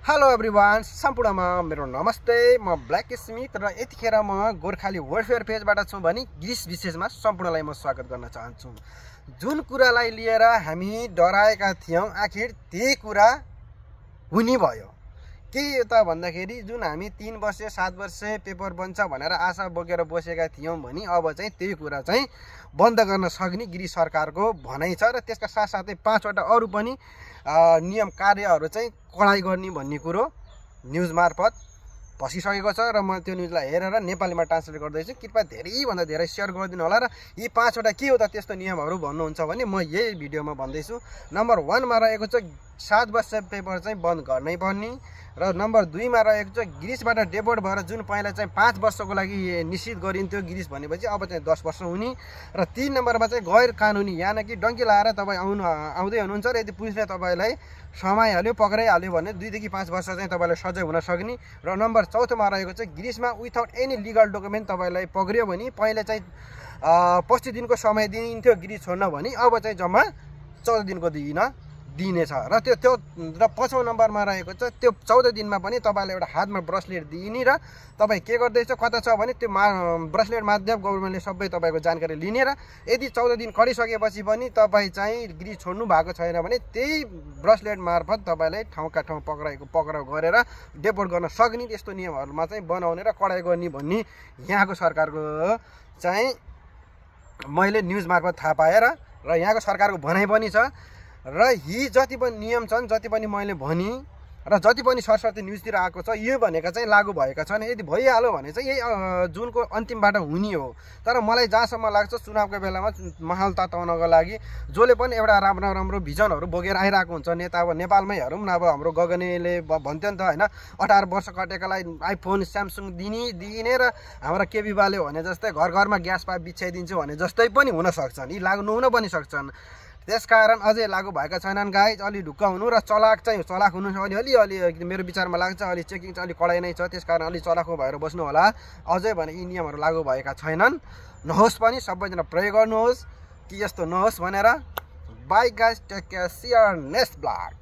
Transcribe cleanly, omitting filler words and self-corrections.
Hello everyone, सम्पूर्णमा मेरो नमस्ते। म ब्ल्याक स्मिथ र यतिखेर म गोर्खाली वेलफेयर पेजबाट छु भने गिरिश विशेषमा सम्पूर्णलाई म स्वागत गर्न चाहन्छु। जुन कुरालाई लिएर हामी डराएका थियौं आखिर त्यही कुरा हुने भयो। के हो त भन्दाखेरि जुन हामी 3 वर्ष 7 वर्ष पेपर बन्छ भनेर आशा बोकेर बसेका थियौं भने अब चाहिँ त्यही कुरा चाहिँ बन्द गर्न सक्ने गिरिश सरकारको भनाइ छ र त्यसका साथसाथै 5 वटा अरु पनि नियम कार्यहरू चाहिँ कडाई गर्ने भन्ने कुरो न्युज मार्फत भसिसकेको छ र म त्यो न्युजलाई हेरेर नेपालीमा ट्रान्सलेट गर्दैछु। कृपया धेरैभन्दा धेरै सेयर गरिदिनु होला र यी 5 वटा के हो त त्यस्तो नियमहरू भन्नुहुन्छ भने म यही भिडियोमा भन्दैछु। नम्बर 1 मा रहेको छ 7 वर्ष पेपर चाहिँ बन्द गर्नै पर्ने र नम्बर 2 मा रहेको छ गिरिशबाट डेपोर्ट भएर जुन पहिला चाहिँ 5 वर्षको लागि निश्चित गरिन्थ्यो गिरिश भनेपछि अब चाहिँ 10 वर्ष हुने र 3 नम्बरमा चाहिँ गैर कानुनी यानि कि डङ्की लाएर तपाईँ आउँदै हुनुहुन्छ र यदि पुलिसले तपाईँलाई समाइहाल्यो पक्राइहाल्यो भने 2 देखि 5 वर्ष चाहिँ तपाईँलाई सजाय हुन सक्ने र नम्बर 4 मा रहेको चाहिँ गिरिशमा विथआउट एनी लिगल डकुमेन्ट तपाईँलाई पक्रियो भने पहिले चाहिँ 25 दिनको समय दिइन्थ्यो गिरिश छोड्न भने अब चाहिँ जम्मा 14 दिनको दिनेछ र त्यो र 5औं नम्बरमा रहेको छ त्यो 14 दिनमा पनि तपाईलाई एउटा हातमा ब्रेसलेट दिइने र तपाई के गर्दैछ कता छ भने त्यो ब्रेसलेट माध्यम गभर्नमेन्टले सबै तपाईको जानकारी लिने र यदि 14 दिन कडिसकेपछि पनि तपाई चाहिँ गिरिश छोड्नु भएको छैन भने त्यही ब्रेसलेट मार्फत तपाईलाई ठाउँका ठाउँ पक्राउ गरेर डेपोर्ट गर्न सक्ने त्यस्तो नियमहरुमा चाहिँ बनाउने र कडाई गर्ने भन्ने यहाँको सरकारको चाहिँ मैले न्युज मार्फत थाहा पाए र यहाँको सरकारको भनाइ पनि छ र यी जति पनि नियम छन् जति पनि मैले भनि र जति पनि सरस्वती न्युजतिर आएको छ यो भनेका चाहिँ लागू भएका छन्। यदि भइहाल्यो भने चाहिँ यही जुनको अन्तिमबाट हुने हो। तर मलाई जहाँसम्म लाग्छ चुनावको बेलामा माहौल तताउनको लागि जसले पनि एउटा राम्रो भिजनहरू बोकेर आइरहेको हुन्छ नेता। अब नेपालमै हेरौँ न, अब हाम्रो गगनेले भन्थ्यो नि त होइन 18 वर्ष कटेकालाई आइफोन स्यामसङ दिने र हाम्रा केबी बाले भने जस्तै घर घरमा ग्यास पाइप बिछाइदिन्छु भने जस्तै पनि हुन सक्छन्, यी लागू नहुन पनि सक्छन्। त्यसकारण अझै लागू भएका छैनन् गाइज। अलि ढुक्क हुनु र चलाक हुनु अलि मेरो विचारमा लाग्छ अलि चेकिङ चाहिँ अलि कडाइ नै छ। त्यसकारण अलि चलाखो भएर बस्नु होला। अझै भने यी नियमहरू लागू भएका छैनन्, नहोस् पनि सबैजना प्रयोग गर्नुहोस् कि यस्तो नहोस् भनेर। Bye guys, take care, see you next blog.